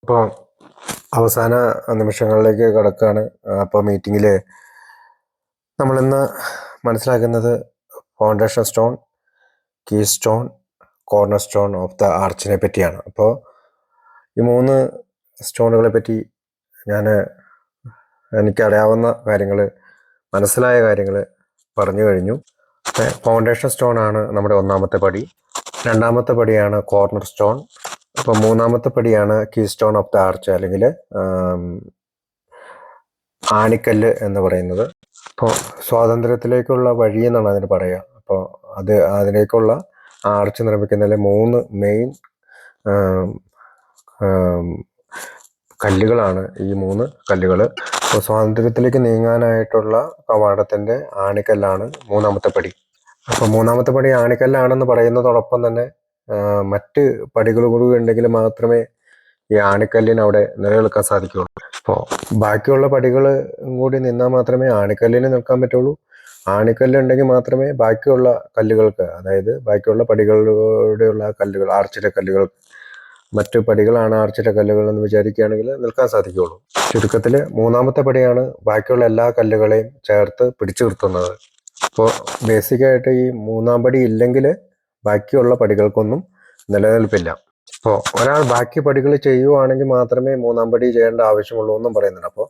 ഇപ്പോൾ അവസാന നിമിഷങ്ങളിലേക്ക് കടക്കുകയാണ്. അപ്പോൾ മീറ്റിങ്ങിൽ നമ്മളിന്ന് മനസ്സിലാക്കുന്നത് foundation stone, keystone, cornerstone of the ആർച്ചിനെ പറ്റിയാണ്. അപ്പോൾ ഈ 3 സ്റ്റോണുകളെ പറ്റി എനിക്കറിയാവുന്ന കാര്യങ്ങൾ, മനസ്സിലായ കാര്യങ്ങൾ പറഞ്ഞു കഴിഞ്ഞു. ഫൗണ്ടേഷൻ സ്റ്റോൺ ആണ് നമ്മുടെ ഒന്നാമത്തെ പടി. രണ്ടാമത്തെ പടിയാണ് കോർണർ സ്റ്റോൺ. അപ്പോൾ മൂന്നാമത്തെ പടിയാണ് keystone of the arch, അല്ലെങ്കിൽ ആണിക്കല്ല് എന്ന് പറയുന്നത്. അപ്പോൾ സ്വാതന്ത്ര്യത്തിലേക്കുള്ള വഴി എന്നാണ് അതിന് പറയുക. അപ്പോൾ അതിലേക്കുള്ള ആർച്ച് നിർമ്മിക്കുന്നതിലെ 3 മെയിൻ കല്ലുകളാണ് ഈ 3 കല്ലുകൾ. അപ്പോൾ സ്വാതന്ത്ര്യത്തിലേക്ക് നീങ്ങാനായിട്ടുള്ള കവാടത്തിൻ്റെ ആണിക്കല്ലാണ് മൂന്നാമത്തെ പടി. അപ്പോൾ മൂന്നാമത്തെ പടി ആണിക്കല്ലാണെന്ന് പറയുന്നതോടൊപ്പം തന്നെ മറ്റ് പടികൾ കൂടി ഉണ്ടെങ്കിൽ മാത്രമേ ഈ ആണിക്കല്ലിന് അവിടെ നിലനിൽക്കാൻ സാധിക്കുകയുള്ളൂ. അപ്പോൾ ബാക്കിയുള്ള പടികൾ കൂടി നിന്നാൽ മാത്രമേ ആണിക്കല്ലിന് നിൽക്കാൻ പറ്റുള്ളൂ. ആണിക്കല്ലുണ്ടെങ്കിൽ മാത്രമേ ബാക്കിയുള്ള കല്ലുകൾക്ക്, അതായത് ബാക്കിയുള്ള പടികളിലൂടെയുള്ള കല്ലുകൾ, ആർച്ചിലെ കല്ലുകൾ, മറ്റു പടികളാണ് ആർച്ചിലെ കല്ലുകൾ എന്ന് വിചാരിക്കുകയാണെങ്കിൽ നിൽക്കാൻ സാധിക്കുകയുള്ളൂ. ചുരുക്കത്തിൽ മൂന്നാമത്തെ പടിയാണ് ബാക്കിയുള്ള എല്ലാ കല്ലുകളെയും ചേർത്ത് പിടിച്ചു നിർത്തുന്നത്. അപ്പോൾ ബേസിക്കായിട്ട് ഈ മൂന്നാം പടി ഇല്ലെങ്കിൽ ബാക്കിയുള്ള പടികൾക്കൊന്നും നിലനിൽപ്പില്ല. അപ്പോൾ ഒരാൾ ബാക്കി പടികൾ ചെയ്യുവാണെങ്കിൽ മാത്രമേ മൂന്നാം പടി ചെയ്യേണ്ട ആവശ്യമുള്ളൂ എന്നും പറയുന്നുണ്ട്. അപ്പോൾ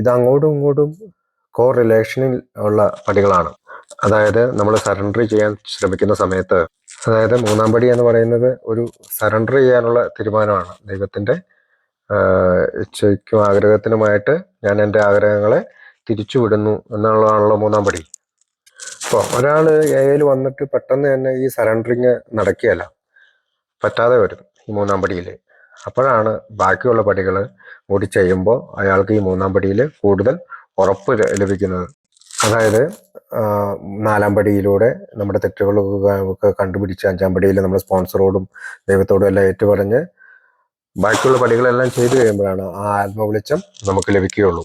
ഇത് അങ്ങോട്ടും ഇങ്ങോട്ടും കോ റിലേഷനിൽ ഉള്ള പടികളാണ്. അതായത് നമ്മൾ സറണ്ടർ ചെയ്യാൻ ശ്രമിക്കുന്ന സമയത്ത്, അതായത് മൂന്നാം പടി എന്ന് പറയുന്നത് ഒരു സറണ്ടർ ചെയ്യാനുള്ള തീരുമാനമാണ്. ദൈവത്തിൻ്റെ ഇച്ഛയ്ക്കും ആഗ്രഹത്തിനുമായിട്ട് ഞാൻ എൻ്റെ ആഗ്രഹങ്ങളെ തിരിച്ചു വിടുന്നു എന്നുള്ളതാണല്ലോ മൂന്നാം പടി. അപ്പോൾ ഒരാൾ എയിൽ വന്നിട്ട് പെട്ടെന്ന് തന്നെ ഈ സറണ്ടറിങ് നടക്കുകയല്ല, പറ്റാതെ വരും ഈ മൂന്നാം പടിയിൽ. അപ്പോഴാണ് ബാക്കിയുള്ള പടികൾ കൂടി ചെയ്യുമ്പോൾ അയാൾക്ക് ഈ മൂന്നാം പടിയിൽ കൂടുതൽ ഉറപ്പ് ലഭിക്കുന്നത്. അതായത് 4-ാം പടിയിലൂടെ നമ്മുടെ തെറ്റുകളൊക്കെ കണ്ടുപിടിച്ച് 5-ാം പടിയിൽ നമ്മൾ സ്പോൺസറോടും ദൈവത്തോടും എല്ലാം ഏറ്റുപറഞ്ഞ് ബാക്കിയുള്ള പടികളെല്ലാം ചെയ്തു കഴിയുമ്പോഴാണ് ആ ആത്മവെളിച്ചം നമുക്ക് ലഭിക്കുകയുള്ളൂ.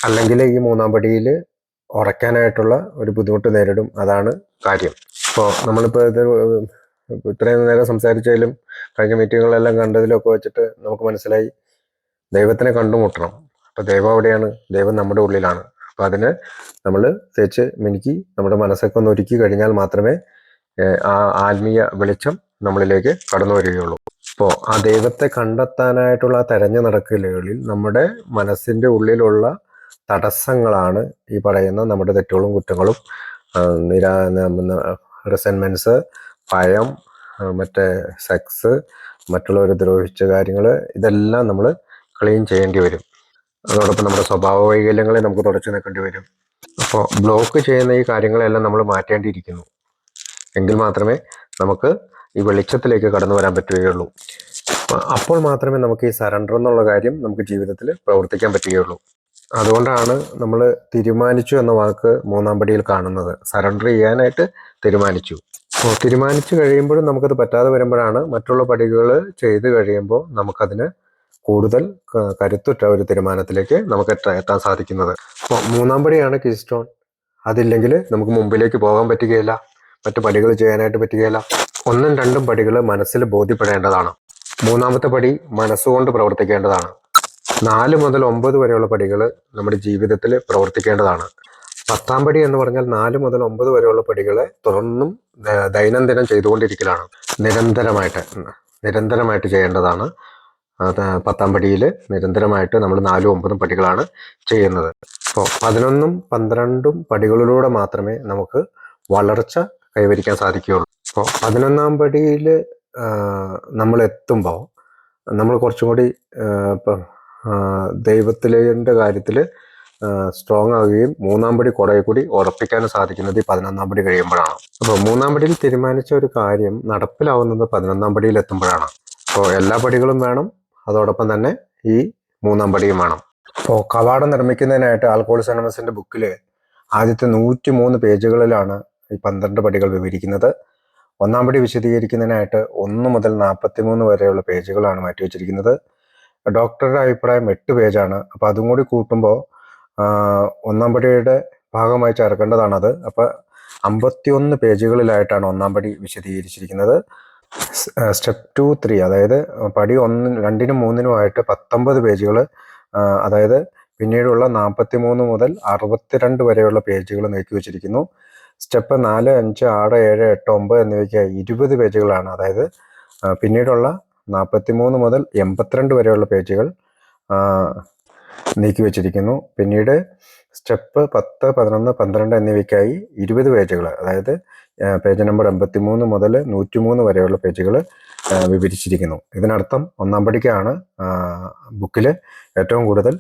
അല്ലെങ്കിൽ ഈ മൂന്നാം പടിയിൽ ഉറയ്ക്കാനായിട്ടുള്ള ഒരു ബുദ്ധിമുട്ട് നേരിടും. അതാണ് കാര്യം. അപ്പോൾ നമ്മളിപ്പോൾ ഇത്രയും നേരം സംസാരിച്ചതിലും കഴിഞ്ഞ മീറ്റിങ്ങുകളെല്ലാം കണ്ടതിലൊക്കെ വെച്ചിട്ട് നമുക്ക് മനസ്സിലായി, ദൈവത്തിനെ കണ്ടുമുട്ടണം. അപ്പോൾ ദൈവം എവിടെയാണ്? ദൈവം നമ്മുടെ ഉള്ളിലാണ്. അപ്പോൾ അതിന് നമ്മൾ തേച്ച് മിനുക്കി നമ്മുടെ മനസ്സൊക്കെ ഒന്ന് ഒരുക്കി കഴിഞ്ഞാൽ മാത്രമേ ആ ആത്മീയ വെളിച്ചം നമ്മളിലേക്ക് കടന്നു വരികയുള്ളൂ. അപ്പോൾ ആ ദൈവത്തെ കണ്ടെത്താനായിട്ടുള്ള തെരഞ്ഞു നടക്കലുകളിൽ നമ്മുടെ മനസ്സിൻ്റെ ഉള്ളിലുള്ള തടസ്സങ്ങളാണ് ഈ പറയുന്ന നമ്മുടെ തെറ്റുകളും കുറ്റങ്ങളും, റിസെൻമെൻറ്റ്സ്, ഭയം, മറ്റേ സെക്സ്, മറ്റുള്ളവരെ ദ്രോഹിച്ച കാര്യങ്ങൾ, ഇതെല്ലാം നമ്മൾ ക്ലീൻ ചെയ്യേണ്ടി വരും. അതോടൊപ്പം നമ്മുടെ സ്വഭാവ വൈകല്യങ്ങളെ നമുക്ക് തുടച്ചു നീക്കേണ്ടി വരും. അപ്പോൾ ബ്ലോക്ക് ചെയ്യുന്ന ഈ കാര്യങ്ങളെല്ലാം നമ്മൾ മാറ്റേണ്ടിയിരിക്കുന്നു. എങ്കിൽ മാത്രമേ നമുക്ക് ഈ വെളിച്ചത്തിലേക്ക് കടന്നു വരാൻ പറ്റുകയുള്ളൂ. അപ്പോൾ മാത്രമേ നമുക്ക് ഈ സറണ്ടർ എന്നുള്ള കാര്യം നമുക്ക് ജീവിതത്തിൽ പ്രവർത്തിക്കാൻ പറ്റുകയുള്ളൂ. അതുകൊണ്ടാണ് നമ്മൾ തീരുമാനിച്ചു എന്ന വാക്ക് മൂന്നാം പടിയിൽ കാണുന്നത്. സറണ്ടർ ചെയ്യാനായിട്ട് തീരുമാനിച്ചു. അപ്പോൾ തീരുമാനിച്ചു കഴിയുമ്പോഴും നമുക്കത് പറ്റാതെ വരുമ്പോഴാണ് മറ്റുള്ള പടികൾ ചെയ്ത് കഴിയുമ്പോൾ നമുക്കതിന് കൂടുതൽ കരുത്തുറ്റ ഒരു തീരുമാനത്തിലേക്ക് നമുക്ക് എത്താൻ സാധിക്കുന്നത്. അപ്പോൾ മൂന്നാം പടിയാണ് കീ സ്റ്റോൺ. അതില്ലെങ്കിൽ നമുക്ക് മുമ്പിലേക്ക് പോകാൻ പറ്റുകയില്ല, മറ്റു പടികൾ ചെയ്യാനായിട്ട് പറ്റുകയില്ല. 1ഉം 2ഉം പടികൾ മനസ്സിൽ ബോധ്യപ്പെടേണ്ടതാണ്. മൂന്നാമത്തെ പടി മനസ്സുകൊണ്ട് പ്രവർത്തിക്കേണ്ടതാണ്. 4 മുതൽ 9 വരെയുള്ള പടികൾ നമ്മുടെ ജീവിതത്തിൽ പ്രവർത്തിക്കേണ്ടതാണ്. 10ാം പടി എന്ന് പറഞ്ഞാൽ 4 മുതൽ 9 വരെയുള്ള പടികളെ തുടർന്നും ദൈനംദിനം ചെയ്തുകൊണ്ടിരിക്കലാണ്. നിരന്തരമായിട്ട് ചെയ്യേണ്ടതാണ്. 10ാം പടിയിൽ നിരന്തരമായിട്ട് നമ്മൾ 4ഉം 9ഉം പടികളാണ് ചെയ്യുന്നത്. അപ്പോൾ 11ഉം 12ഉം പടികളിലൂടെ മാത്രമേ നമുക്ക് വളർച്ച കൈവരിക്കാൻ സാധിക്കുകയുള്ളൂ. അപ്പോൾ 11ാം പടിയിൽ നമ്മൾ എത്തുമ്പോൾ നമ്മൾ കുറച്ചും കൂടി ദൈവത്തിൻ്റെ കാര്യത്തിൽ സ്ട്രോങ് ആവുകയും 3ാം പടി കുറേ കൂടി ഉറപ്പിക്കാനും സാധിക്കുന്നത് ഈ 11ാം പടി കഴിയുമ്പോഴാണ്. അപ്പോൾ 3ാം പടിയിൽ തീരുമാനിച്ച ഒരു കാര്യം നടപ്പിലാവുന്നത് 11ാം പടിയിൽ എത്തുമ്പോഴാണ്. അപ്പോൾ എല്ലാ പടികളും വേണം, അതോടൊപ്പം തന്നെ ഈ 3ാം പടിയും വേണം. അപ്പോൾ കവാടം നിർമ്മിക്കുന്നതിനായിട്ട് ആൽക്കഹോളിക്സ് അനോണിമസിന്റെ ബുക്കിൽ ആദ്യത്തെ 103 പേജുകളിലാണ് ഈ 12 പടികൾ വിവരിക്കുന്നത്. 1ാം പടി വിശദീകരിക്കുന്നതിനായിട്ട് 1 മുതൽ 43 വരെയുള്ള പേജുകളാണ് മാറ്റി വെച്ചിരിക്കുന്നത്. ഡോക്ടറുടെ അഭിപ്രായം 8 പേജാണ്. അപ്പോൾ അതും കൂടി കൂട്ടുമ്പോൾ 1ാം പടിയുടെ ഭാഗമായി ചേർക്കേണ്ടതാണത്. അപ്പോൾ 51 പേജുകളിലായിട്ടാണ് 1ാം പടി വിശദീകരിച്ചിരിക്കുന്നത്. സ്റ്റെപ്പ് 2, 3 അതായത് പടി 1, 2, 3 19 പേജുകൾ, അതായത് പിന്നീടുള്ള 43 മുതൽ 62 വരെയുള്ള പേജുകൾ നീക്കി വെച്ചിരിക്കുന്നു. സ്റ്റെപ്പ് 4, 5, 6, 7, 8, 9 എന്നിവയ്ക്ക് 20 പേജുകളാണ്. അതായത് പിന്നീടുള്ള 43 മുതൽ 82 വരെയുള്ള പേജുകൾ നീക്കി വെച്ചിരിക്കുന്നു. പിന്നീട് സ്റ്റെപ്പ് 10, 11, 12 എന്നിവയ്ക്കായി 20 പേജുകൾ, അതായത് പേജ് നമ്പർ 83 മുതൽ 103 വരെയുള്ള പേജുകൾ വിവരിച്ചിരിക്കുന്നു. ഇതിനർത്ഥം ഒന്നാം പടിക്കാണ് ബുക്കിൽ ഏറ്റവും കൂടുതൽ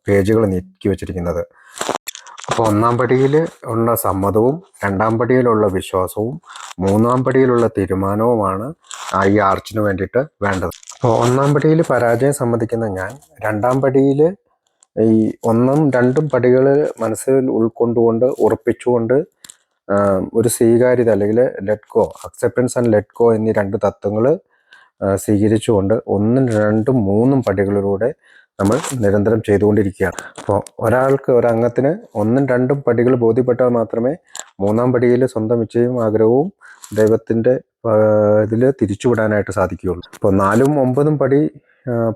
പേജുകൾ നീക്കി വെച്ചിരിക്കുന്നത്. അപ്പോൾ ഒന്നാം പടിയിൽ ഉള്ള സമ്മതവും, രണ്ടാം പടിയിലുള്ള വിശ്വാസവും, മൂന്നാം പടിയിലുള്ള തീരുമാനവുമാണ് ഈ ആർച്ചിന് വേണ്ടിയിട്ട് വേണ്ടത്. അപ്പോൾ ഒന്നാം പടിയിൽ പരാജയം സമ്മതിക്കുന്ന ഞാൻ രണ്ടാം പടിയിൽ ഈ 1ഉം 2ഉം പടികൾ മനസ്സിൽ ഉൾക്കൊണ്ടുകൊണ്ട് ഉറപ്പിച്ചുകൊണ്ട് ഒരു സ്വീകാര്യത അല്ലെങ്കിൽ let go, acceptance and let go എന്നീ 2 തത്വങ്ങൾ സ്വീകരിച്ചുകൊണ്ട് 1ഉം 2ഉം 3ഉം പടികളിലൂടെ നമ്മൾ നിരന്തരം ചെയ്തുകൊണ്ടിരിക്കുകയാണ്. അപ്പോൾ ഒരംഗത്തിന് 1ഉം 2ഉം പടികൾ ബോധ്യപ്പെട്ടാൽ മാത്രമേ മൂന്നാം പടിയിൽ സ്വന്തം ഇച്ഛയും ആഗ്രഹവും ദൈവത്തിൻ്റെ ഇതിൽ തിരിച്ചുവിടാനായിട്ട് സാധിക്കുകയുള്ളൂ. അപ്പോൾ 4ഉം 9ഉം പടി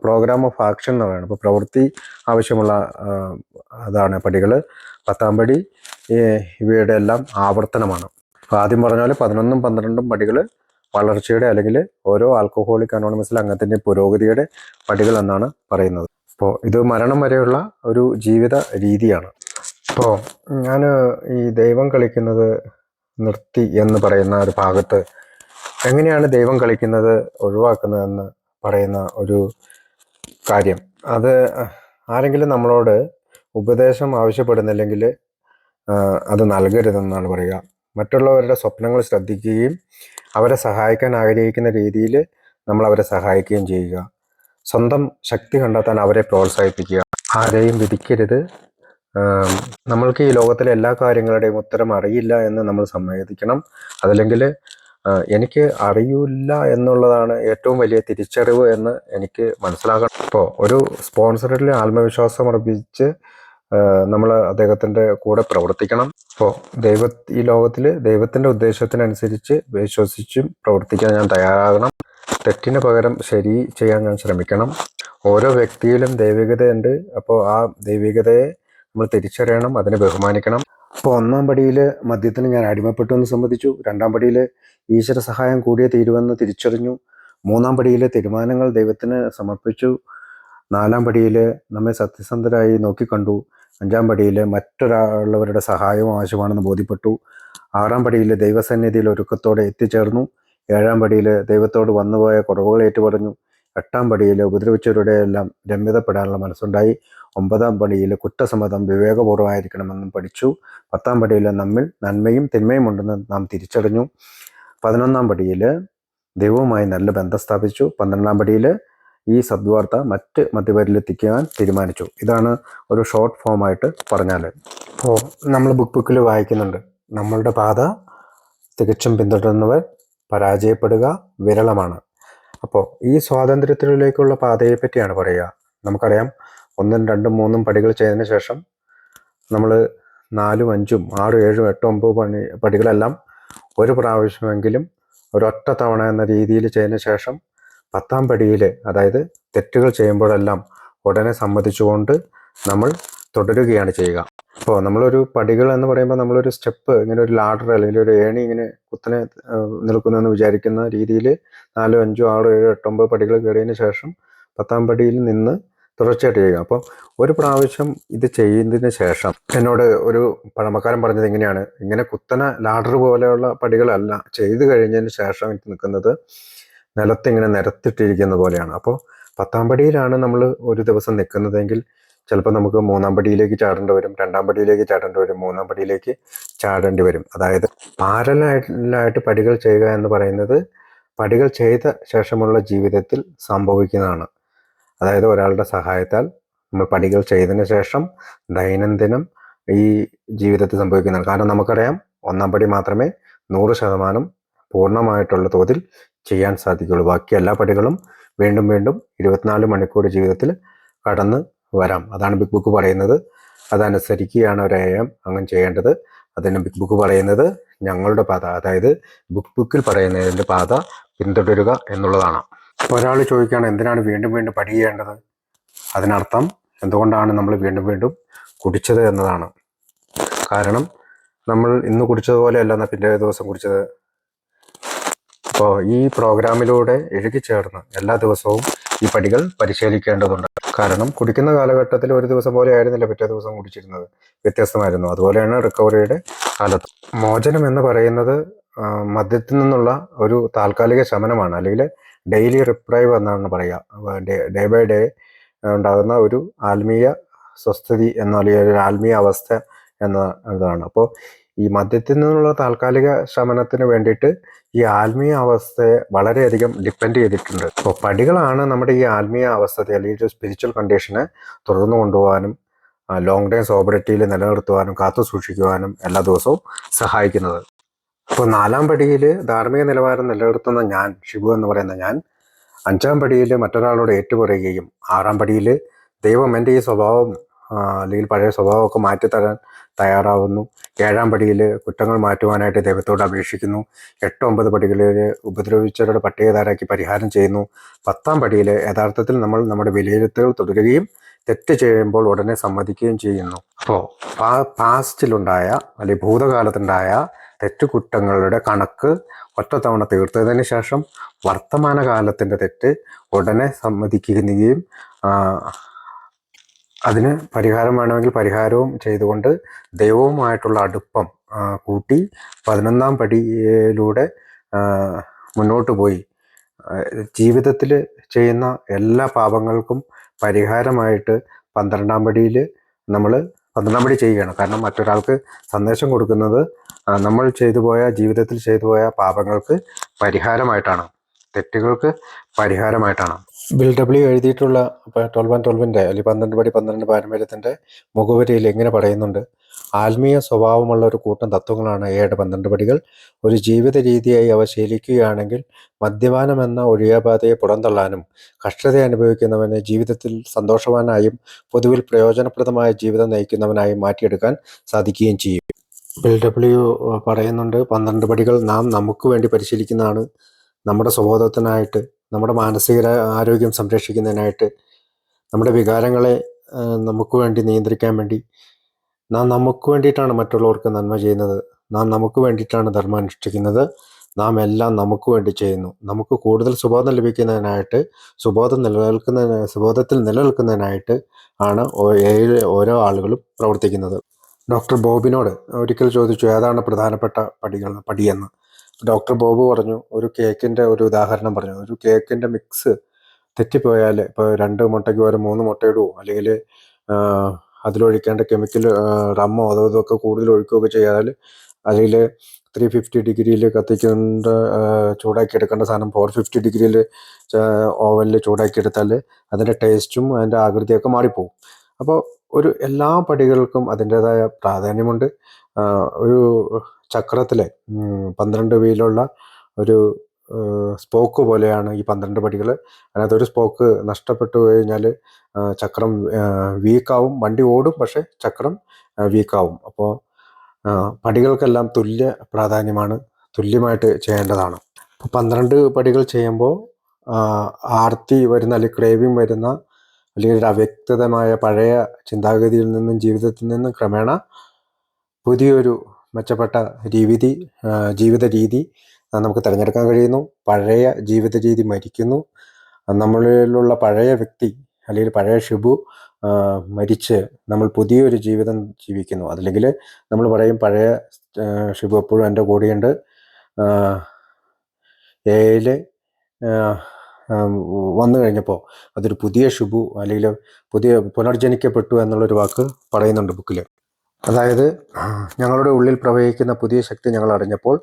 പ്രോഗ്രാം ഓഫ് ആക്ഷൻ എന്ന് പറയുന്നത്. അപ്പോൾ പ്രവൃത്തി ആവശ്യമുള്ള അതാണ് പടികൾ. 10ആം പടി ഇവയുടെ എല്ലാം ആവർത്തനമാണ്. അപ്പോൾ ആദ്യം പറഞ്ഞ പോലെ 11ഉം 12ഉം പടികൾ വളർച്ചയുടെ അല്ലെങ്കിൽ ഓരോ ആൽക്കഹോളിക് അനോണിമസിലെ അംഗത്തിൻ്റെ പുരോഗതിയുടെ പടികൾ എന്നാണ് പറയുന്നത്. അപ്പോൾ ഇത് മരണം വരെയുള്ള ഒരു ജീവിത രീതിയാണ്. അപ്പോൾ ഞാൻ ഈ ദൈവം കളിക്കുന്നത് നിർത്തി എന്ന് പറയുന്ന ഒരു ഭാഗത്ത് എങ്ങനെയാണ് ദൈവം കളിക്കുന്നത് ഒഴിവാക്കുന്നതെന്ന് പറയുന്ന ഒരു കാര്യം, അത് ആരെങ്കിലും നമ്മളോട് ഉപദേശം ആവശ്യപ്പെടുന്നില്ലെങ്കിൽ അത് നൽകരുതെന്നാണ് പറയുക. മറ്റുള്ളവരുടെ സ്വപ്നങ്ങൾ ശ്രദ്ധിക്കുകയും അവരെ സഹായിക്കാൻ ആഗ്രഹിക്കുന്ന രീതിയിൽ നമ്മൾ അവരെ സഹായിക്കുകയും ചെയ്യുക. സ്വന്തം ശക്തി കണ്ടെത്താൻ അവരെ പ്രോത്സാഹിപ്പിക്കുക. ആരെയും വിധിക്കരുത്. നമ്മൾക്ക് ഈ ലോകത്തിലെ എല്ലാ കാര്യങ്ങളുടെയും ഉത്തരം അറിയില്ല എന്ന് നമ്മൾ സമ്മതിക്കണം. അതല്ലെങ്കിൽ എനിക്ക് അറിയില്ല എന്നുള്ളതാണ് ഏറ്റവും വലിയ തിരിച്ചറിവ് എന്ന് എനിക്ക് മനസ്സിലാക്കണം. ഇപ്പോൾ ഒരു സ്പോൺസറിൽ ആത്മവിശ്വാസം അർപ്പിച്ച് നമ്മൾ അദ്ദേഹത്തിൻ്റെ കൂടെ പ്രവർത്തിക്കണം. അപ്പോൾ ഈ ലോകത്തിൽ ദൈവത്തിൻ്റെ ഉദ്ദേശത്തിനനുസരിച്ച് വിശ്വസിച്ചും പ്രവർത്തിക്കാൻ ഞാൻ തയ്യാറാകണം. തെറ്റിന് പകരം ശരി ചെയ്യാൻ ഞാൻ ശ്രമിക്കണം. ഓരോ വ്യക്തിയിലും ദൈവികതയുണ്ട്. അപ്പോൾ ആ ദൈവികതയെ നമ്മൾ തിരിച്ചറിയണം, അതിനെ ബഹുമാനിക്കണം. അപ്പോൾ ഒന്നാം പടിയിൽ മദ്യത്തിന് ഞാൻ അടിമപ്പെട്ടു എന്ന് സമ്മതിച്ചു. രണ്ടാം പടിയിൽ ഈശ്വര സഹായം കൂടിയേ തീരുവെന്ന് തിരിച്ചറിഞ്ഞു. മൂന്നാം പടിയിൽ തീരുമാനങ്ങൾ ദൈവത്തിന് സമർപ്പിച്ചു. നാലാം പടിയിൽ നമ്മെ സത്യസന്ധരായി നോക്കിക്കണ്ടു. അഞ്ചാം പടിയിൽ മറ്റൊരാളുടെ സഹായവും ആവശ്യമാണെന്ന് ബോധ്യപ്പെട്ടു. ആറാം പടിയിൽ ദൈവസന്നിധിയിൽ ഒരുക്കത്തോടെ എത്തിച്ചേർന്നു. ഏഴാം പടിയിൽ ദൈവത്തോട് വന്നുപോയ കുറവുകൾ ഏറ്റുപറഞ്ഞു. എട്ടാം പടിയിൽ ഉപദ്രവിച്ചവരുടെ എല്ലാം രമ്യതപ്പെടാനുള്ള മനസ്സുണ്ടായി. ഒമ്പതാം പടിയിൽ കുറ്റസമ്മതം വിവേകപൂർവ്വമായിരിക്കണമെന്നും പഠിച്ചു. പത്താം പടിയിൽ നമ്മിൽ നന്മയും തിന്മയും ഉണ്ടെന്ന് നാം തിരിച്ചറിഞ്ഞു. 11ആം പടിയിൽ ദൈവവുമായി നല്ല ബന്ധം സ്ഥാപിച്ചു. 12ആം പടിയിൽ ഈ സദ്വാർത്ത മറ്റ് മധ്യവരിലെത്തിക്കാൻ തീരുമാനിച്ചു. ഇതാണ് ഒരു ഷോർട്ട് ഫോമായിട്ട് പറഞ്ഞാൽ. അപ്പോൾ നമ്മൾ ബുക്കിൽ വായിക്കുന്നുണ്ട്, നമ്മളുടെ പാത തികച്ചും പിന്തുടരുന്നവർ പരാജയപ്പെടുക വിരളമാണ്. അപ്പോൾ ഈ സ്വാതന്ത്ര്യത്തിലേക്കുള്ള പാതയെ പറ്റിയാണ് പറയുക. നമുക്കറിയാം 1ഉം 2ഉം 3ഉം പടികൾ ചെയ്തതിന് ശേഷം നമ്മൾ 4ഉം 5ഉം 6ഉം 7ഉം 8ഉം 9 പടികളെല്ലാം ഒരു പ്രാവശ്യമെങ്കിലും ഒരൊറ്റ തവണ എന്ന രീതിയിൽ ചെയ്തതിന് ശേഷം 10ആം പടിയിൽ, അതായത് തെറ്റുകൾ ചെയ്യുമ്പോഴെല്ലാം ഉടനെ സമ്മതിച്ചുകൊണ്ട് നമ്മൾ തുടരുകയാണ് ചെയ്യുക. അപ്പോൾ നമ്മളൊരു പടികൾ എന്ന് പറയുമ്പോൾ നമ്മളൊരു സ്റ്റെപ്പ്, ഇങ്ങനെ ഒരു ലാഡർ അല്ലെങ്കിൽ ഒരു ഏണി ഇങ്ങനെ കുത്തനെ നിൽക്കുന്നെന്ന് വിചാരിക്കുന്ന രീതിയിൽ 4, 5, 6, 7, 8, 9 പടികൾ കയറിയതിന് ശേഷം 10ആം പടിയിൽ നിന്ന് തുടർച്ചയായിട്ട് ചെയ്യുക. അപ്പോൾ ഒരു പ്രാവശ്യം ഇത് ചെയ്യുന്നതിന് ശേഷം എന്നോട് ഒരു പഴമക്കാരൻ പറഞ്ഞത് എങ്ങനെയാണ്, ഇങ്ങനെ കുത്തനെ ലാഡർ പോലെയുള്ള പടികളല്ല, ചെയ്ത് കഴിഞ്ഞതിന് ശേഷം എനിക്ക് നിൽക്കുന്നത് നിലത്തിങ്ങനെ നിരത്തിട്ടിരിക്കുന്ന പോലെയാണ്. അപ്പോൾ 10ആം പടിയിലാണ് നമ്മൾ ഒരു ദിവസം നിൽക്കുന്നതെങ്കിൽ ചിലപ്പോൾ നമുക്ക് 3ആം പടിയിലേക്ക് ചാടേണ്ടി വരും, 2ആം പടിയിലേക്ക് ചാടേണ്ടി വരും, 3ആം പടിയിലേക്ക് ചാടേണ്ടി വരും. അതായത് പാരലായിട്ട് പടികൾ ചെയ്യുക എന്ന് പറയുന്നത് പടികൾ ചെയ്ത ശേഷമുള്ള ജീവിതത്തിൽ സംഭവിക്കുന്നതാണ്. അതായത് ഒരാളുടെ സഹായത്താൽ നമ്മൾ പടികൾ ചെയ്തതിന് ശേഷം ദൈനംദിനം ഈ ജീവിതത്തിൽ സംഭവിക്കുന്നതാണ്. കാരണം നമുക്കറിയാം 1ആം പടി മാത്രമേ 100% പൂർണ്ണമായിട്ടുള്ള തോതിൽ ചെയ്യാൻ സാധിക്കുകയുള്ളൂ. ബാക്കി എല്ലാ പടികളും വീണ്ടും വീണ്ടും 24 മണിക്കൂർ ജീവിതത്തിൽ കടന്ന് വരാം. അതാണ് ബിഗ് ബുക്ക് പറയുന്നത്. അതനുസരിക്കുകയാണ് ഒരു AM അങ്ങനെ ചെയ്യേണ്ടത്. അതിന് ബിഗ് ബുക്ക് പറയുന്നത് ഞങ്ങളുടെ പാത, അതായത് ബുക്കിൽ പറയുന്നതിൻ്റെ പാത പിന്തുടരുക എന്നുള്ളതാണ്. ഒരാൾ ചോദിക്കുകയാണ് എന്തിനാണ് വീണ്ടും വീണ്ടും പഠിക്കേണ്ടത്? അതിനർത്ഥം എന്തുകൊണ്ടാണ് നമ്മൾ വീണ്ടും വീണ്ടും കുടിച്ചത് എന്നതാണ്. കാരണം നമ്മൾ ഇന്ന് കുടിച്ചതുപോലെയല്ല എന്നാൽ പിറ്റേ ദിവസം കുടിച്ചത്. അപ്പോൾ ഈ പ്രോഗ്രാമിലൂടെ ഇഴുകിച്ചേർന്ന് എല്ലാ ദിവസവും ഈ പടികൾ പരിശീലിക്കേണ്ടതുണ്ട്. കാരണം കുടിക്കുന്ന കാലഘട്ടത്തിൽ ഒരു ദിവസം പോലെ ആയിരുന്നില്ല പിറ്റേ ദിവസം കുടിച്ചിരുന്നത്, വ്യത്യസ്തമായിരുന്നു. അതുപോലെയാണ് റിക്കവറിയുടെ കാലത്ത്. മോചനം എന്ന് പറയുന്നത് മദ്യത്തിൽ നിന്നുള്ള ഒരു താൽക്കാലിക ശമനമാണ്, അല്ലെങ്കിൽ ഡെയിലി റിപ്രൈവ് എന്നാണ് പറയുക. ഡേ ബൈ ഡേ ഉണ്ടാകുന്ന ഒരു ആത്മീയ സ്വസ്ഥിതി അല്ലെങ്കിൽ ഒരു ആത്മീയ അവസ്ഥ എന്നതാണ്. അപ്പോൾ ഈ മദ്യത്തിൽ നിന്നുള്ള താൽക്കാലിക ശമനത്തിന് വേണ്ടിയിട്ട് ഈ ആത്മീയ അവസ്ഥയെ വളരെയധികം ഡിപ്പെൻഡ് ചെയ്തിട്ടുണ്ട്. അപ്പോൾ പടികളാണ് നമ്മുടെ ഈ ആത്മീയ അവസ്ഥയെ അല്ലെങ്കിൽ ഒരു സ്പിരിച്വൽ കണ്ടീഷനെ തുടർന്നു കൊണ്ടുപോകാനും ലോങ് ടൈം സോബറിറ്റിയിൽ നിലനിർത്തുവാനും കാത്തു സൂക്ഷിക്കുവാനും എല്ലാ ദിവസവും സഹായിക്കുന്നത്. അപ്പോൾ 4-ാം പടിയിൽ ധാർമ്മിക നിലവാരം നിലനിർത്തുന്ന ഞാൻ, ഷിബു എന്ന് പറയുന്ന ഞാൻ, 5-ാം പടിയിൽ മറ്റൊരാളോട് ഏറ്റുപറയുകയും 6-ാം പടിയിൽ ദൈവം എൻ്റെ ഈ സ്വഭാവം അല്ലെങ്കിൽ പഴയ സ്വഭാവമൊക്കെ മാറ്റിത്തരാൻ തയ്യാറാവുന്നു. 7-ാം പടിയിൽ കുറ്റങ്ങൾ മാറ്റുവാനായിട്ട് ദൈവത്തോട് അപേക്ഷിക്കുന്നു. 8-9 പടികളിൽ ഉപദ്രവിച്ചവരുടെ പട്ടിക തയ്യാറാക്കി പരിഹാരം ചെയ്യുന്നു. 10-ാം പടിയിൽ യഥാർത്ഥത്തിൽ നമ്മൾ നമ്മുടെ വിലയിരുത്തലുകൾ തുടരുകയും തെറ്റ് ചെയ്യുമ്പോൾ ഉടനെ സമ്മതിക്കുകയും ചെയ്യുന്നു. അപ്പോൾ പാസ്റ്റിലുണ്ടായ അല്ലെങ്കിൽ ഭൂതകാലത്തുണ്ടായ തെറ്റുകുറ്റങ്ങളുടെ കണക്ക് ഒറ്റത്തവണ തീർത്തതിന് ശേഷം വർത്തമാനകാലത്തിൻ്റെ തെറ്റ് ഉടനെ സമ്മതിക്കുകയും അതിന് പരിഹാരം വേണമെങ്കിൽ പരിഹാരവും ചെയ്തുകൊണ്ട് ദൈവവുമായിട്ടുള്ള അടുപ്പം കൂട്ടി 11-ാം പടിയിലൂടെ മുന്നോട്ട് പോയി ജീവിതത്തിൽ ചെയ്യുന്ന എല്ലാ പാപങ്ങൾക്കും പരിഹാരമായിട്ട് 12-ാം പടിയിൽ നമ്മൾ 12-ാം പടി ചെയ്യുകയാണ്. കാരണം മറ്റൊരാൾക്ക് സന്ദേശം കൊടുക്കുന്നത് നമ്മൾ ജീവിതത്തിൽ ചെയ്തു പോയ പാപങ്ങൾക്ക് പരിഹാരമായിട്ടാണ്, തെറ്റുകൾക്ക് പരിഹാരമായിട്ടാണ്. ബിൽ ഡബ്ല്യു എഴുതിയിട്ടുള്ള 12-12 അല്ലെങ്കിൽ 12 പാരമ്പര്യത്തിൻ്റെ മുഖവരിയിൽ എങ്ങനെ പറയുന്നുണ്ട്: ആത്മീയ സ്വഭാവമുള്ള ഒരു കൂട്ടം തത്വങ്ങളാണ് 7-12 പടികൾ. ഒരു ജീവിത രീതിയായി അവ ശീലിക്കുകയാണെങ്കിൽ മദ്യപാനം എന്ന ഒഴിയാബാധയെ പുറന്തള്ളാനും കഷ്ടത അനുഭവിക്കുന്നവനെ ജീവിതത്തിൽ സന്തോഷവാനായും പൊതുവിൽ പ്രയോജനപ്രദമായ ജീവിതം നയിക്കുന്നവനായും മാറ്റിയെടുക്കാൻ സാധിക്കുകയും ചെയ്യും. ബിൽ ഡബ്ല്യു പറയുന്നുണ്ട്, 12 പടികൾ നാം നമുക്ക് വേണ്ടി പരിശീലിക്കുന്നതാണ്. നമ്മുടെ സ്വബോധത്തിനായിട്ട്, നമ്മുടെ മാനസിക ആരോഗ്യം സംരക്ഷിക്കുന്നതിനായിട്ട്, നമ്മുടെ വികാരങ്ങളെ നമുക്ക് വേണ്ടി നിയന്ത്രിക്കാൻ വേണ്ടി. നാം നമുക്ക് വേണ്ടിയിട്ടാണ് മറ്റുള്ളവർക്ക് നന്മ ചെയ്യുന്നത്. നാം നമുക്ക് വേണ്ടിയിട്ടാണ് ധർമ്മം അനുഷ്ഠിക്കുന്നത്. നാം എല്ലാം നമുക്ക് വേണ്ടി ചെയ്യുന്നു. നമുക്ക് കൂടുതൽ സുബോധം ലഭിക്കുന്നതിനായിട്ട്, സുബോധത്തിൽ നിലനിൽക്കുന്നതിനായിട്ട് ആണ് ഓരോ ആളുകളും പ്രവർത്തിക്കുന്നത്. ഡോക്ടർ ബോബിനോട് ഒരിക്കൽ ചോദിച്ചു ഏതാണ് പ്രധാനപ്പെട്ട പടിയെന്ന്. ഡോക്ടർ ബോബ് പറഞ്ഞു, ഒരു കേക്കിൻ്റെ ഒരു ഉദാഹരണം പറഞ്ഞു. ഒരു കേക്കിൻ്റെ മിക്സ് തെറ്റിപ്പോയാൽ, ഇപ്പോൾ 2 മുട്ടയ്ക്ക് പകരം 3 മുട്ട ഇടുവോ, അല്ലെങ്കിൽ അതിലൊഴിക്കേണ്ട കെമിക്കൽ റമ്മോ ഇതൊക്കെ കൂടുതൽ ഒഴിക്കുകയൊക്കെ ചെയ്താൽ, അല്ലെങ്കിൽ 350 ഡിഗ്രിയിൽ കത്തിക്കേണ്ട ചൂടാക്കി എടുക്കേണ്ട സാധനം 450 ഡിഗ്രിയിൽ ഓവനിൽ ചൂടാക്കിയെടുത്താൽ അതിൻ്റെ ടേസ്റ്റും അതിൻ്റെ ആകൃതിയൊക്കെ മാറിപ്പോവും. അപ്പോൾ എല്ലാ പടികൾക്കും അതിൻ്റേതായ പ്രാധാന്യമുണ്ട്. ഒരു ചക്രത്തിലെ 12 വീലുള്ള ഒരു സ്പോക്ക് പോലെയാണ് ഈ 12 പടികൾ. അതിനകത്ത് ഒരു സ്പോക്ക് നഷ്ടപ്പെട്ടു കഴിഞ്ഞാൽ ചക്രം വീക്കാവും. വണ്ടി ഓടും, പക്ഷേ ചക്രം വീക്കാവും. അപ്പോൾ പടികൾക്കെല്ലാം തുല്യ പ്രാധാന്യമാണ്, തുല്യമായിട്ട് ചെയ്യേണ്ടതാണ്. അപ്പോൾ 12 പടികൾ ചെയ്യുമ്പോൾ ആർത്തി വരുന്ന അല്ലെങ്കിൽ ക്രേവിങ് വരുന്ന അല്ലെങ്കിൽ അവ്യക്തമായ പഴയ ചിന്താഗതിയിൽ നിന്നും ജീവിതത്തിൽ നിന്നും ക്രമേണ പുതിയൊരു മെച്ചപ്പെട്ട ജീവിത രീതി നമുക്ക് തിരഞ്ഞെടുക്കാൻ കഴിയുന്നു. പഴയ ജീവിത രീതി മരിക്കുന്നു. നമ്മളിലുള്ള പഴയ വ്യക്തി അല്ലെങ്കിൽ പഴയ ഷിബു മരിച്ച് നമ്മൾ പുതിയൊരു ജീവിതം ജീവിക്കുന്നു. അതല്ലെങ്കിൽ നമ്മൾ പറയും പഴയ ഷിബു എപ്പോഴും എൻ്റെ കൂടെയുണ്ട്. എയിൽ വന്നു കഴിഞ്ഞപ്പോൾ അതൊരു പുതിയ ഷിബു അല്ലെങ്കിൽ പുതിയ പുനർജനിക്കപ്പെട്ടു എന്നുള്ളൊരു വാക്ക് പറയുന്നുണ്ട് ബുക്കിൽ. അതായത് ഞങ്ങളുടെ ഉള്ളിൽ പ്രവഹിക്കുന്ന പുതിയ ശക്തി ഞങ്ങൾ അറിഞ്ഞപ്പോൾ,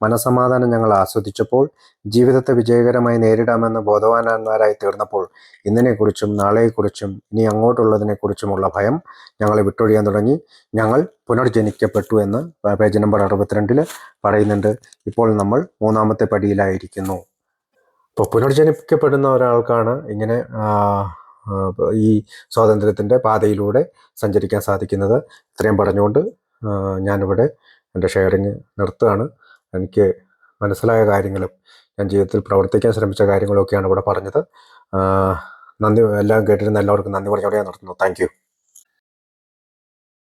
മനസ്സമാധാനം ഞങ്ങൾ ആസ്വദിച്ചപ്പോൾ, ജീവിതത്തെ വിജയകരമായി നേരിടാമെന്ന് ബോധവാന്മാരായി തീർന്നപ്പോൾ, ഇന്നിനെക്കുറിച്ചും നാളെയെക്കുറിച്ചും ഇനി അങ്ങോട്ടുള്ളതിനെക്കുറിച്ചുമുള്ള ഭയം ഞങ്ങളെ വിട്ടൊഴിയാൻ തുടങ്ങി. ഞങ്ങൾ പുനർജനിക്കപ്പെട്ടു എന്ന് പേജ് നമ്പർ 62 പറയുന്നുണ്ട്. ഇപ്പോൾ നമ്മൾ 3-ാമത്തെ പടിയിലായിരിക്കുന്നു. ഇപ്പോൾ പുനർജനിക്കപ്പെടുന്ന ഒരാൾക്കാണ് ഇങ്ങനെ ഈ സ്വാതന്ത്ര്യത്തിൻ്റെ പാതയിലൂടെ സഞ്ചരിക്കാൻ സാധിക്കുന്നത്. ഇത്രയും പറഞ്ഞുകൊണ്ട് ഞാനിവിടെ എൻ്റെ ഷെയറിങ് നിർത്തുകയാണ്. എനിക്ക് മനസ്സിലായ കാര്യങ്ങളും ഞാൻ ജീവിതത്തിൽ പ്രവർത്തിക്കാൻ ശ്രമിച്ച കാര്യങ്ങളൊക്കെയാണ് ഇവിടെ പറഞ്ഞത്. നന്ദി. എല്ലാം കേട്ടിരുന്ന എല്ലാവർക്കും നന്ദി പറഞ്ഞോടെ ഞാൻ നിർത്തുന്നു. Thank you.